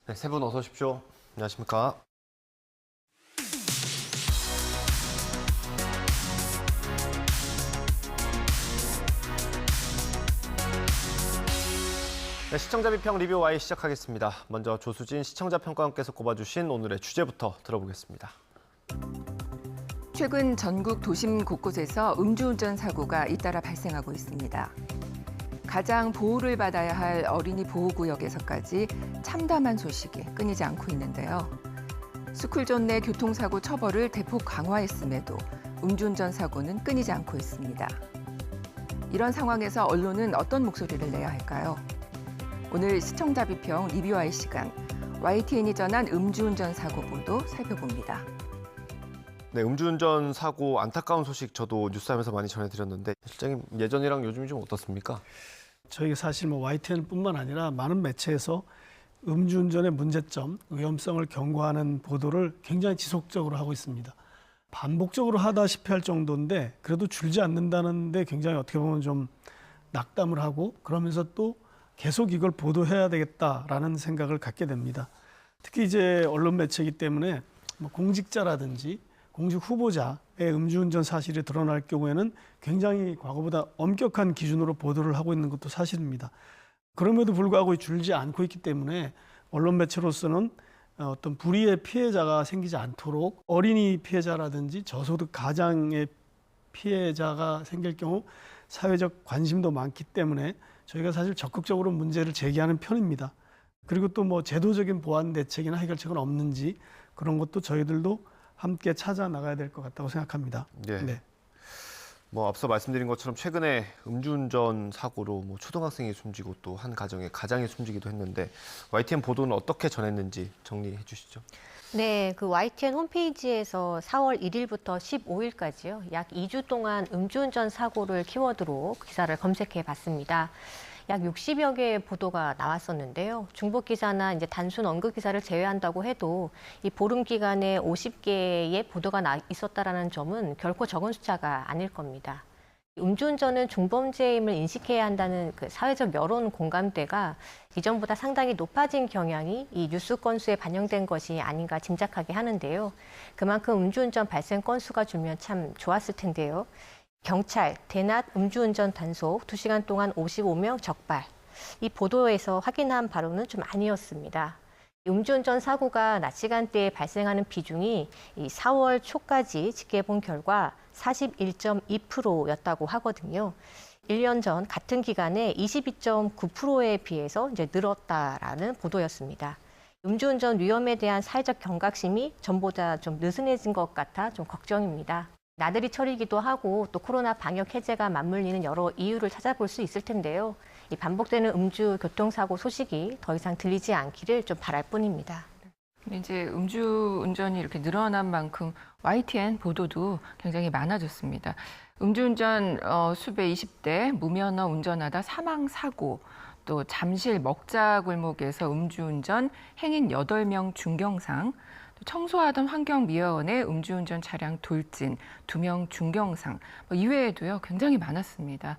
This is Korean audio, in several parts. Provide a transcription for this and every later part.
네, 세 분 어서 오십시오. 안녕하십니까? 네, 시청자 비평 리뷰 Y 시작하겠습니다. 먼저 조수진 시청자 평가원께서 꼽아주신 오늘의 주제부터 들어보겠습니다. 최근 전국 도심 곳곳에서 음주운전 사고가 잇따라 발생하고 있습니다. 가장 보호를 받아야 할 어린이 보호구역에서까지 참담한 소식이 끊이지 않고 있는데요. 스쿨존 내 교통사고 처벌을 대폭 강화했음에도 음주운전 사고는 끊이지 않고 있습니다. 이런 상황에서 언론은 어떤 목소리를 내야 할까요? 오늘 시청자 비평 리뷰와의 시간, YTN이 전한 음주운전 사고 보도 살펴봅니다. 네, 음주운전 사고 안타까운 소식 저도 뉴스하면서 많이 전해드렸는데 실장님 예전이랑 요즘이 좀 어떻습니까? 저희가 사실 YTN뿐만 아니라 많은 매체에서 음주운전의 문제점, 위험성을 경고하는 보도를 굉장히 지속적으로 하고 있습니다. 반복적으로 하다시피 할 정도인데 그래도 줄지 않는다는데 굉장히 어떻게 보면 좀 낙담을 하고 그러면서 또 계속 이걸 보도해야 되겠다라는 생각을 갖게 됩니다. 특히 이제 언론 매체이기 때문에 공직자라든지 공직 후보자의 음주운전 사실이 드러날 경우에는 굉장히 과거보다 엄격한 기준으로 보도를 하고 있는 것도 사실입니다. 그럼에도 불구하고 줄지 않고 있기 때문에 언론 매체로서는 어떤 불의의 피해자가 생기지 않도록 어린이 피해자라든지 저소득 가장의 피해자가 생길 경우 사회적 관심도 많기 때문에 저희가 사실 적극적으로 문제를 제기하는 편입니다. 그리고 또 제도적인 보완 대책이나 해결책은 없는지 그런 것도 저희들도 함께 찾아 나가야 될 것 같다고 생각합니다. 네. 앞서 말씀드린 것처럼 최근에 음주운전 사고로 초등학생이 숨지고 또 한 가정의 가장이 숨지기도 했는데 YTN 보도는 어떻게 전했는지 정리해 주시죠. 네, 그 YTN 홈페이지에서 4월 1일부터 15일까지요. 약 2주 동안 음주운전 사고를 키워드로 기사를 검색해 봤습니다. 약 60여 개의 보도가 나왔었는데요. 중복 기사나 이제 단순 언급 기사를 제외한다고 해도 이 보름 기간에 50개의 보도가 있었다라는 점은 결코 적은 숫자가 아닐 겁니다. 음주운전은 중범죄임을 인식해야 한다는 그 사회적 여론 공감대가 이전보다 상당히 높아진 경향이 이 뉴스 건수에 반영된 것이 아닌가 짐작하게 하는데요. 그만큼 음주운전 발생 건수가 줄면 참 좋았을 텐데요. 경찰, 대낮 음주운전 단속 2시간 동안 55명 적발. 이 보도에서 확인한 바로는 좀 아니었습니다. 음주운전 사고가 낮 시간대에 발생하는 비중이 이 4월 초까지 집계해본 결과 41.2%였다고 하거든요. 1년 전 같은 기간에 22.9%에 비해서 이제 늘었다라는 보도였습니다. 음주운전 위험에 대한 사회적 경각심이 전보다 좀 느슨해진 것 같아 좀 걱정입니다. 나들이 철이기도 하고 또 코로나 방역 해제가 맞물리는 여러 이유를 찾아볼 수 있을 텐데요. 이 반복되는 음주 교통사고 소식이 더 이상 들리지 않기를 좀 바랄 뿐입니다. 이제 음주운전이 이렇게 늘어난 만큼 YTN 보도도 굉장히 많아졌습니다. 음주운전 수배 20대 무면허 운전하다 사망 사고, 또 잠실 먹자 골목에서 음주운전 행인 8명 중경상, 또 청소하던 환경미화원의 음주운전 차량 돌진 2명 중경상, 이외에도요 굉장히 많았습니다.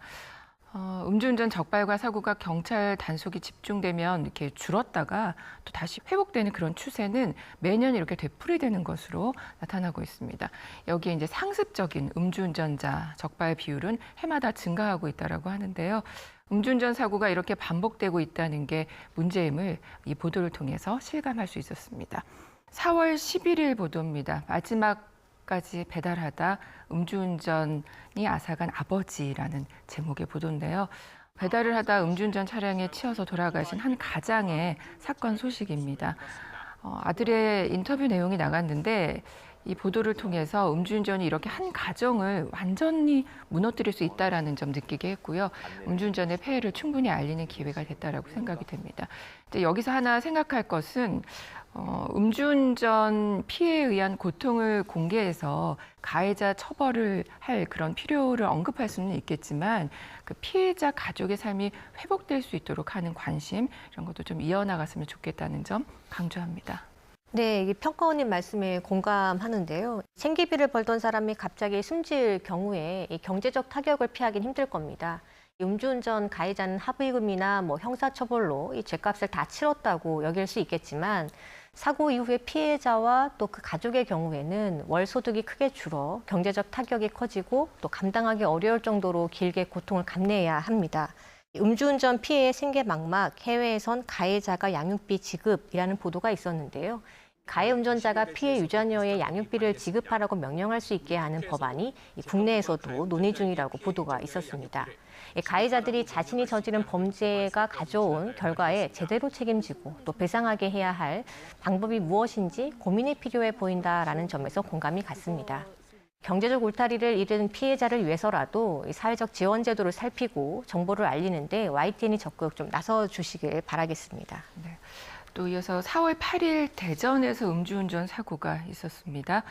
음주운전 적발과 사고가 경찰 단속이 집중되면 이렇게 줄었다가 또 다시 회복되는 그런 추세는 매년 이렇게 되풀이되는 것으로 나타나고 있습니다. 여기에 이제 상습적인 음주운전자 적발 비율은 해마다 증가하고 있다라고 하는데요. 음주운전 사고가 이렇게 반복되고 있다는 게 문제임을 이 보도를 통해서 실감할 수 있었습니다. 4월 11일 보도입니다. 마지막까지 배달하다 음주운전이 앗아간 아버지라는 제목의 보도인데요. 배달을 하다 음주운전 차량에 치여서 돌아가신 한 가장의 사건 소식입니다. 아들의 인터뷰 내용이 나갔는데 이 보도를 통해서 음주운전이 이렇게 한 가정을 완전히 무너뜨릴 수 있다는 점 느끼게 했고요. 음주운전의 폐해를 충분히 알리는 기회가 됐다라고 생각이 됩니다. 이제 여기서 하나 생각할 것은 음주운전 피해에 의한 고통을 공개해서 가해자 처벌을 할 그런 필요를 언급할 수는 있겠지만 그 피해자 가족의 삶이 회복될 수 있도록 하는 관심 이런 것도 좀 이어나갔으면 좋겠다는 점 강조합니다. 네, 이 평가원님 말씀에 공감하는데요. 생계비를 벌던 사람이 갑자기 숨질 경우에 이 경제적 타격을 피하긴 힘들 겁니다. 음주운전 가해자는 합의금이나 형사처벌로 이 죄값을 다 치렀다고 여길 수 있겠지만 사고 이후에 피해자와 또 그 가족의 경우에는 월 소득이 크게 줄어 경제적 타격이 커지고 또 감당하기 어려울 정도로 길게 고통을 감내해야 합니다. 음주운전 피해의 생계망막, 해외에선 가해자가 양육비 지급이라는 보도가 있었는데요. 가해 운전자가 피해 유자녀의 양육비를 지급하라고 명령할 수 있게 하는 법안이 국내에서도 논의 중이라고 보도가 있었습니다. 가해자들이 자신이 저지른 범죄가 가져온 결과에 제대로 책임지고 또 배상하게 해야 할 방법이 무엇인지 고민이 필요해 보인다라는 점에서 공감이 갔습니다. 경제적 울타리를 잃은 피해자를 위해서라도 사회적 지원 제도를 살피고 정보를 알리는데 YTN이 적극 좀 나서 주시길 바라겠습니다. 네. 또 이어서 4월 8일 대전에서 음주운전 사고가 있었습니다.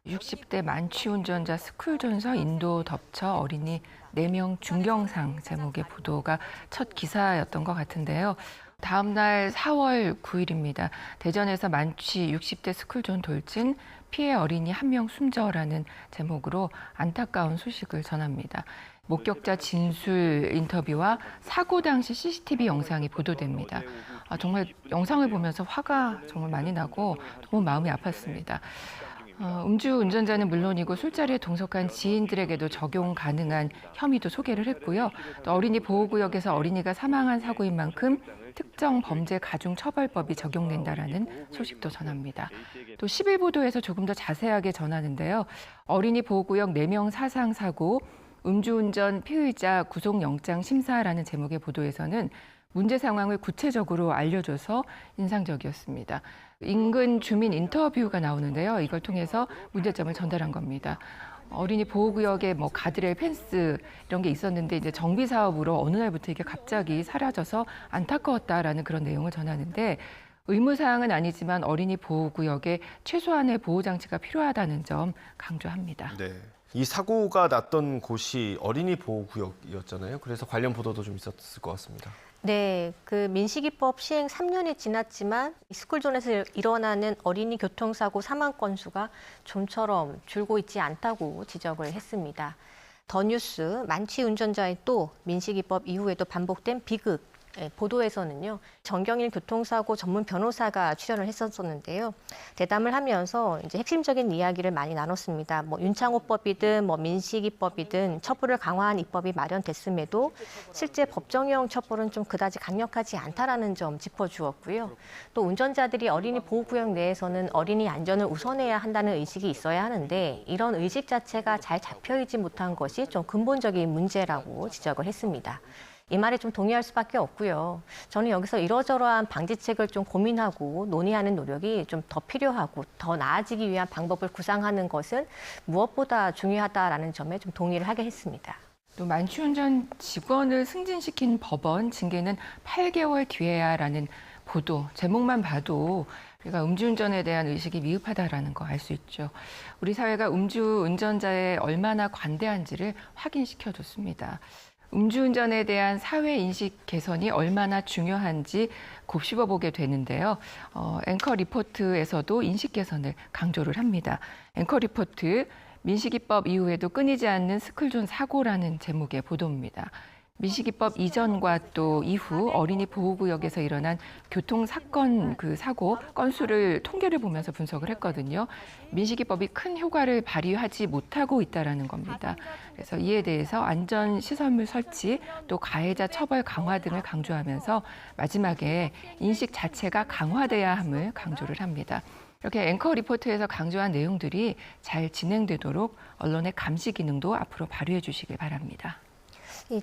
60대 만취 운전자 스쿨존서 인도 덮쳐 어린이 4명 중경상 제목의 보도가 첫 기사였던 것 같은데요. 다음 날 4월 9일입니다. 대전에서 만취 60대 스쿨존 돌진 피해 어린이 1명 숨져라는 제목으로 안타까운 소식을 전합니다. 목격자 진술 인터뷰와 사고 당시 CCTV 영상이 보도됩니다. 정말 영상을 보면서 화가 정말 많이 나고 너무 마음이 아팠습니다. 음주 운전자는 물론이고 술자리에 동석한 지인들에게도 적용 가능한 혐의도 소개를 했고요. 또 어린이 보호구역에서 어린이가 사망한 사고인 만큼 특정 범죄 가중처벌법이 적용된다라는 소식도 전합니다. 또 11보도에서 조금 더 자세하게 전하는데요. 어린이 보호구역 4명 사상 사고, 음주운전 피의자 구속영장 심사라는 제목의 보도에서는 문제 상황을 구체적으로 알려줘서 인상적이었습니다. 인근 주민 인터뷰가 나오는데요. 이걸 통해서 문제점을 전달한 겁니다. 어린이 보호구역에 가드레일 펜스 이런 게 있었는데 이제 정비 사업으로 어느 날부터 이게 갑자기 사라져서 안타까웠다라는 그런 내용을 전하는데 의무사항은 아니지만 어린이 보호구역에 최소한의 보호장치가 필요하다는 점 강조합니다. 네. 이 사고가 났던 곳이 어린이 보호구역이었잖아요. 그래서 관련 보도도 좀 있었을 것 같습니다. 네, 그 민식이법 시행 3년이 지났지만 스쿨존에서 일어나는 어린이 교통사고 사망 건수가 좀처럼 줄고 있지 않다고 지적을 했습니다. 더 뉴스 만취 운전자의 또 민식이법 이후에도 반복된 비극 보도에서는요. 정경일 교통사고 전문 변호사가 출연을 했었는데요. 대담을 하면서 이제 핵심적인 이야기를 많이 나눴습니다. 윤창호법이든 민식이법이든 처벌을 강화한 입법이 마련됐음에도 실제 법정형 처벌은 좀 그다지 강력하지 않다라는 점 짚어주었고요. 또 운전자들이 어린이 보호구역 내에서는 어린이 안전을 우선해야 한다는 의식이 있어야 하는데 이런 의식 자체가 잘 잡혀있지 못한 것이 좀 근본적인 문제라고 지적을 했습니다. 이 말에 좀 동의할 수밖에 없고요. 저는 여기서 이러저러한 방지책을 좀 고민하고 논의하는 노력이 좀 더 필요하고 더 나아지기 위한 방법을 구상하는 것은 무엇보다 중요하다라는 점에 좀 동의를 하게 했습니다. 또 만취운전 직원을 승진시킨 법원 징계는 8개월 뒤에야라는 보도, 제목만 봐도 우리가 음주운전에 대한 의식이 미흡하다라는 거 알 수 있죠. 우리 사회가 음주운전자에 얼마나 관대한지를 확인시켜줬습니다. 음주운전에 대한 사회인식 개선이 얼마나 중요한지 곱씹어보게 되는데요. 앵커 리포트에서도 인식 개선을 강조를 합니다. 앵커 리포트, 민식이법 이후에도 끊이지 않는 스쿨존 사고라는 제목의 보도입니다. 민식이법 이전과 또 이후 어린이 보호구역에서 일어난 교통사건 사고 건수를 통계를 보면서 분석을 했거든요. 민식이법이 큰 효과를 발휘하지 못하고 있다는 겁니다. 그래서 이에 대해서 안전시설물 설치, 또 가해자 처벌 강화 등을 강조하면서 마지막에 인식 자체가 강화돼야 함을 강조를 합니다. 이렇게 앵커 리포트에서 강조한 내용들이 잘 진행되도록 언론의 감시 기능도 앞으로 발휘해 주시길 바랍니다.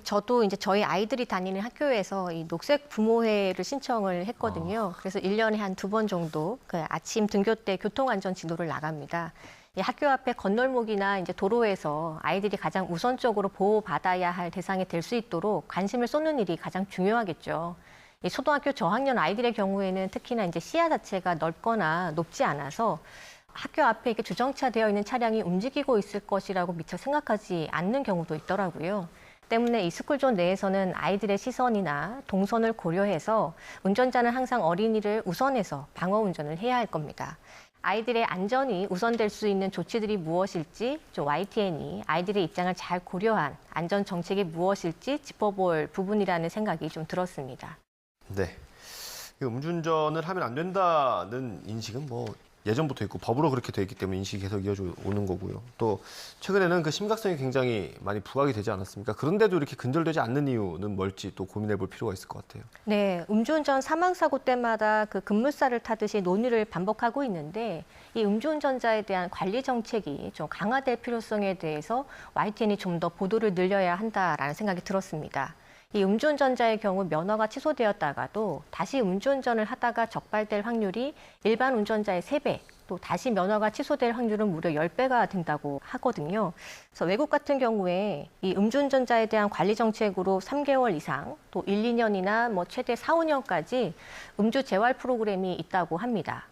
저도 이제 저희 아이들이 다니는 학교에서 이 녹색 부모회를 신청을 했거든요. 그래서 1년에 한 2번 정도 아침 등교 때 교통안전 지도를 나갑니다. 이 학교 앞에 건널목이나 이제 도로에서 아이들이 가장 우선적으로 보호받아야 할 대상이 될 수 있도록 관심을 쏟는 일이 가장 중요하겠죠. 이 초등학교 저학년 아이들의 경우에는 특히나 이제 시야 자체가 넓거나 높지 않아서 학교 앞에 이렇게 주정차되어 있는 차량이 움직이고 있을 것이라고 미처 생각하지 않는 경우도 있더라고요. 때문에 이 스쿨존 내에서는 아이들의 시선이나 동선을 고려해서 운전자는 항상 어린이를 우선해서 방어 운전을 해야 할 겁니다. 아이들의 안전이 우선될 수 있는 조치들이 무엇일지 좀 YTN이 아이들의 입장을 잘 고려한 안전 정책이 무엇일지 짚어볼 부분이라는 생각이 좀 들었습니다. 네. 음주운전을 하면 안 된다는 인식은 뭐 예전부터 있고 법으로 그렇게 돼 있기 때문에 인식이 계속 이어져 오는 거고요. 또 최근에는 그 심각성이 굉장히 많이 부각이 되지 않았습니까? 그런데도 이렇게 근절되지 않는 이유는 뭘지 또 고민해 볼 필요가 있을 것 같아요. 네, 음주운전 사망사고 때마다 그 급물살을 타듯이 논의를 반복하고 있는데 이 음주운전자에 대한 관리 정책이 좀 강화될 필요성에 대해서 YTN이 좀 더 보도를 늘려야 한다라는 생각이 들었습니다. 이 음주운전자의 경우 면허가 취소되었다가도 다시 음주운전을 하다가 적발될 확률이 일반 운전자의 3배, 또 다시 면허가 취소될 확률은 무려 10배가 된다고 하거든요. 그래서 외국 같은 경우에 이 음주운전자에 대한 관리 정책으로 3개월 이상, 또 1, 2년이나 뭐 최대 4, 5년까지 음주 재활 프로그램이 있다고 합니다.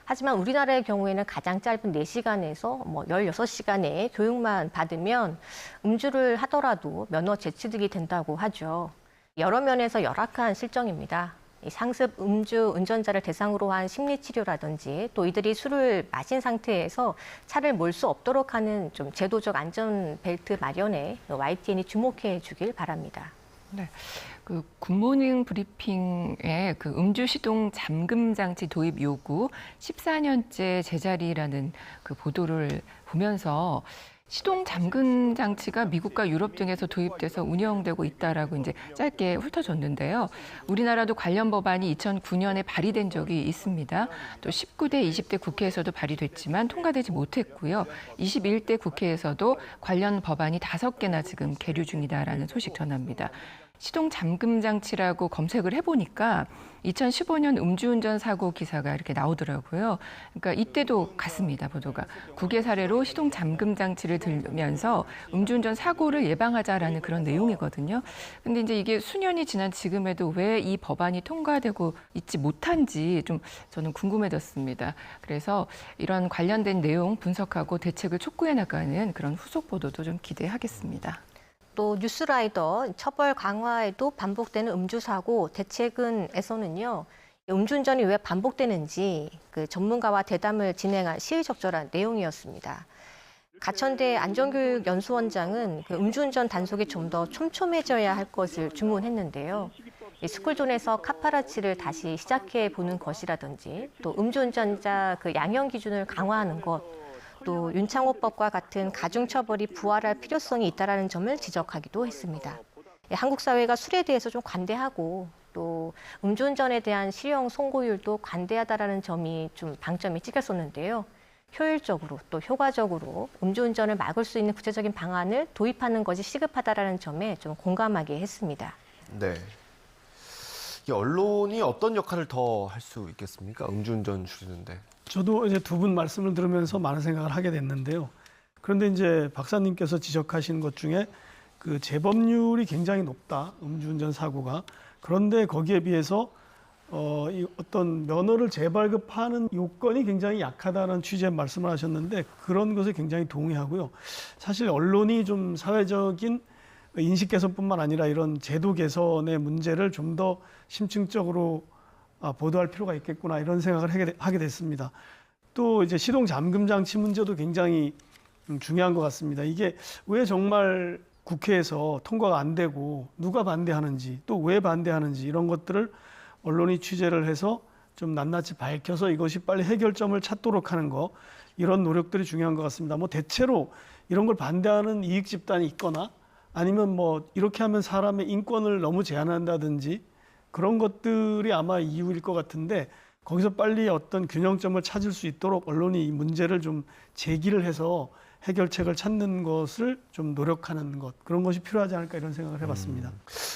하지만 우리나라의 경우에는 가장 짧은 4시간에서 뭐 16시간의 교육만 받으면 음주를 하더라도 면허 재취득이 된다고 하죠. 여러 면에서 열악한 실정입니다. 이 상습 음주 운전자를 대상으로 한 심리치료라든지 또 이들이 술을 마신 상태에서 차를 몰 수 없도록 하는 좀 제도적 안전벨트 마련에 YTN이 주목해 주길 바랍니다. 네. 그 굿모닝 브리핑의 그 음주 시동 잠금 장치 도입 요구 14년째 제자리라는 그 보도를 보면서 시동 잠금 장치가 미국과 유럽 등에서 도입돼서 운영되고 있다라고 이제 짧게 훑어줬는데요. 우리나라도 관련 법안이 2009년에 발의된 적이 있습니다. 또 19대, 20대 국회에서도 발의됐지만 통과되지 못했고요. 21대 국회에서도 관련 법안이 5개나 지금 계류 중이다라는 소식 전합니다. 시동 잠금 장치라고 검색을 해보니까 2015년 음주운전 사고 기사가 이렇게 나오더라고요. 그러니까 이때도 같습니다, 보도가. 9개 사례로 시동 잠금 장치를 들면서 음주운전 사고를 예방하자라는 그런 내용이거든요. 근데 이제 이게 수년이 지난 지금에도 왜 이 법안이 통과되고 있지 못한지 좀 저는 궁금해졌습니다. 그래서 이런 관련된 내용 분석하고 대책을 촉구해 나가는 그런 후속 보도도 좀 기대하겠습니다. 또 뉴스라이더 처벌 강화에도 반복되는 음주사고 대책은에서는요. 음주운전이 왜 반복되는지 그 전문가와 대담을 진행한 시의적절한 내용이었습니다. 가천대 안전교육연수원장은 그 음주운전 단속이 좀 더 촘촘해져야 할 것을 주문했는데요. 이 스쿨존에서 카파라치를 다시 시작해 보는 것이라든지 또 음주운전자 그 양형 기준을 강화하는 것, 또 윤창호법과 같은 가중처벌이 부활할 필요성이 있다는 점을 지적하기도 했습니다. 한국 사회가 술에 대해서 좀 관대하고 또 음주운전에 대한 실형 선고율도 관대하다는 점이 좀 방점이 찍혔었는데요. 효율적으로 또 효과적으로 음주운전을 막을 수 있는 구체적인 방안을 도입하는 것이 시급하다는 점에 좀 공감하게 했습니다. 네. 이 언론이 어떤 역할을 더 할 수 있겠습니까? 음주운전 줄이는데. 저도 이제 두 분 말씀을 들으면서 많은 생각을 하게 됐는데요. 그런데 이제 박사님께서 지적하신 것 중에 그 재범률이 굉장히 높다, 음주운전 사고가. 그런데 거기에 비해서 이 어떤 면허를 재발급하는 요건이 굉장히 약하다는 취지의 말씀을 하셨는데 그런 것에 굉장히 동의하고요. 사실 언론이 좀 사회적인 인식 개선뿐만 아니라 이런 제도 개선의 문제를 좀 더 심층적으로 보도할 필요가 있겠구나 이런 생각을 하게 됐습니다. 또 이제 시동 잠금 장치 문제도 굉장히 중요한 것 같습니다. 이게 왜 정말 국회에서 통과가 안 되고 누가 반대하는지 또 왜 반대하는지 이런 것들을 언론이 취재를 해서 좀 낱낱이 밝혀서 이것이 빨리 해결점을 찾도록 하는 거 이런 노력들이 중요한 것 같습니다. 뭐 대체로 이런 걸 반대하는 이익 집단이 있거나 아니면 뭐 이렇게 하면 사람의 인권을 너무 제한한다든지 그런 것들이 아마 이유일 것 같은데 거기서 빨리 어떤 균형점을 찾을 수 있도록 언론이 이 문제를 좀 제기를 해서 해결책을 찾는 것을 좀 노력하는 것 그런 것이 필요하지 않을까 이런 생각을 해봤습니다.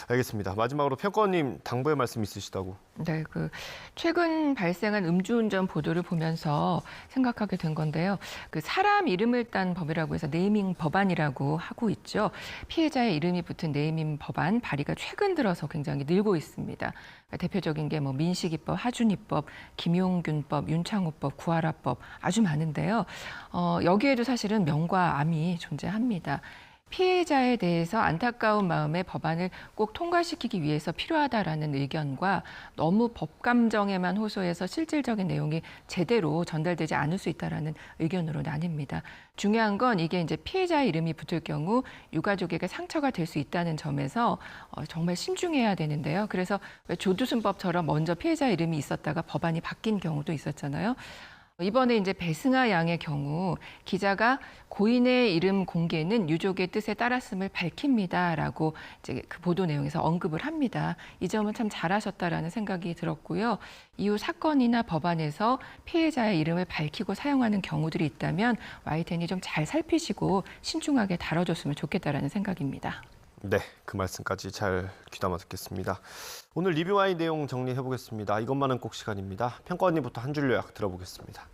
알겠습니다. 마지막으로 평가원님 당부의 말씀 있으시다고. 네, 그 최근 발생한 음주운전 보도를 보면서 생각하게 된 건데요. 그 사람 이름을 딴 법이라고 해서 네이밍 법안이라고 하고 있죠. 피해자의 이름이 붙은 네이밍 법안 발의가 최근 들어서 굉장히 늘고 있습니다. 대표적인 게 뭐 민식이법, 하준이법, 김용균법, 윤창호법, 구하라법 아주 많은데요. 여기에도 사실은 명과 암이 존재합니다. 피해자에 대해서 안타까운 마음에 법안을 꼭 통과시키기 위해서 필요하다라는 의견과 너무 법 감정에만 호소해서 실질적인 내용이 제대로 전달되지 않을 수 있다라는 의견으로 나뉩니다. 중요한 건 이게 이제 피해자의 이름이 붙을 경우 유가족에게 상처가 될 수 있다는 점에서 정말 신중해야 되는데요. 그래서 왜 조두순법처럼 먼저 피해자 이름이 있었다가 법안이 바뀐 경우도 있었잖아요. 이번에 이제 배승아 양의 경우 기자가 고인의 이름 공개는 유족의 뜻에 따랐음을 밝힙니다라고 이제 그 보도 내용에서 언급을 합니다. 이 점은 참 잘하셨다라는 생각이 들었고요. 이후 사건이나 법안에서 피해자의 이름을 밝히고 사용하는 경우들이 있다면 YTN이 좀 잘 살피시고 신중하게 다뤄줬으면 좋겠다라는 생각입니다. 네, 그 말씀까지 잘 귀담아 듣겠습니다. 오늘 리뷰와의 내용 정리해 보겠습니다. 이것만은 꼭 시간입니다. 평가 언니부터 한 줄 요약 들어보겠습니다.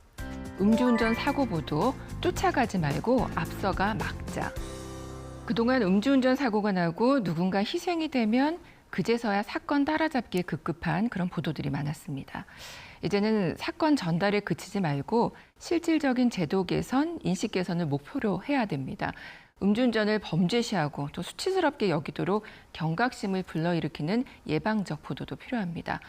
음주운전 사고 보도 쫓아가지 말고 앞서가 막자. 그동안 음주운전 사고가 나고 누군가 희생이 되면 그제서야 사건 따라잡기에 급급한 그런 보도들이 많았습니다. 이제는 사건 전달에 그치지 말고 실질적인 제도 개선, 인식 개선을 목표로 해야 됩니다. 음주운전을 범죄시하고 또 수치스럽게 여기도록 경각심을 불러일으키는 예방적 보도도 필요합니다.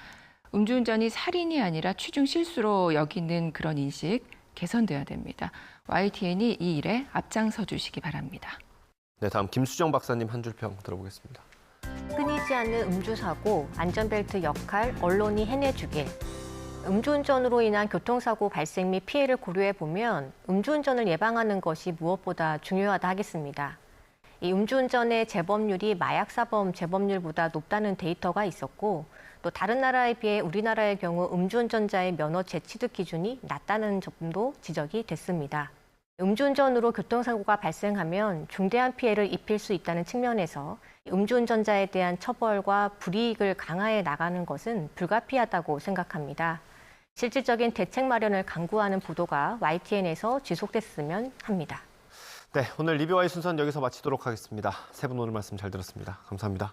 음주운전이 살인이 아니라 취중 실수로 여기는 그런 인식 개선돼야 됩니다. YTN이 이 일에 앞장서 주시기 바랍니다. 네, 다음 김수정 박사님 한 줄 평 들어보겠습니다. 끊이지 않는 음주사고, 안전벨트 역할, 언론이 해내주길. 음주운전으로 인한 교통사고 발생 및 피해를 고려해 보면 음주운전을 예방하는 것이 무엇보다 중요하다 하겠습니다. 이 음주운전의 재범률이 마약사범 재범률보다 높다는 데이터가 있었고, 또 다른 나라에 비해 우리나라의 경우 음주운전자의 면허 재취득 기준이 낮다는 점도 지적이 됐습니다. 음주운전으로 교통사고가 발생하면 중대한 피해를 입힐 수 있다는 측면에서 음주운전자에 대한 처벌과 불이익을 강화해 나가는 것은 불가피하다고 생각합니다. 실질적인 대책 마련을 강구하는 보도가 YTN에서 지속됐으면 합니다. 네, 오늘 리뷰와의 순서는 여기서 마치도록 하겠습니다. 세 분 오늘 말씀 잘 들었습니다. 감사합니다.